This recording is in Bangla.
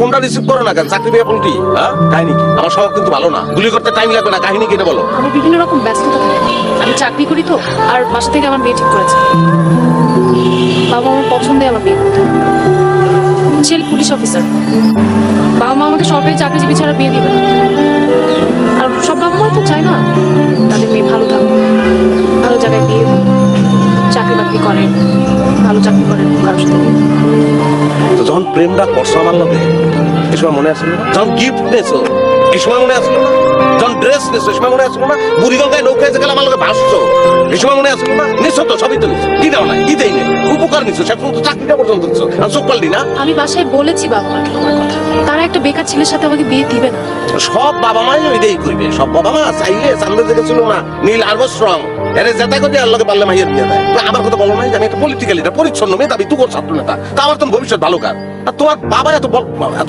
ফোনটা রিসিভ করো না কেন? চাকরি পেয়ে ফোনটি, হ্যাঁ? কাহিনী কি? আমার স্বভাব কিন্তু ভালো না, গুলি করতে টাইম লাগবে না। কাহিনী কি এটা বলো? আমার বিভিন্ন রকম ব্যস্ততা থাকে, আমি চাকরি করি তো, আর বাসা থেকে আমার বিয়ে ঠিক করেছে। বাবা আমার পছন্দে আমার বিয়ে করতে, ছেলে পুলিশ অফিসার। বাবা মা আমাকে সরকারি চাকরিজীবী ছাড়া বিয়ে দিবে না। আর সব বাবা মা তো চায় না তাদের মেয়ে ভালো থাকুক, ভালো জায়গায় বিয়ে হোক, চাকরি বাকরি করে, ভালো চাকরি করে কারোর সাথে বিয়ে। তো যখন প্রেমটা করছো আমার লোকে, এই সময় মনে আসলো না? যখন গিফট নেছো, এই সময় মনে আসলো না? যখন ড্রেস নেছো, এই সময় মনে আসলো না? বুড়িগঙ্গায় নৌকায় গেলে আমার লোকে ভাসছো, এই সময় মনে আসলো না? নিছো তো, সবই তো নিছো। কি দাও নাই, কি দেই নেই, উপকার নিছো, সে তো চাকরিটা পর্যন্ত দিছো। আর চোখ পাল্টি না? আমি বাসায় বলেছি বাবা মাকে তোমার কথা, তারা একটা বেকার ছেলের সাথে আমাকে বিয়ে দিবে না। সব বাবা মাই ওইটাই করবে। সব বাবা মা চাইলে চান্দে থেকে ছিল না নীল আর্মস্ট্রং, এরে যেটা করে আল্লাহকে পারলে মাইয়া দিয়ে দেয়। আমার কথা বলো নাই যে আমি একটা পলিটিক্যাল লিডার, পরিচ্ছন্ন মেয়ে, দাবি তুই সাধারণ নেতা, তা আমার তো ভবিষ্যৎ ভালো কার। আর তোমার বাবা এত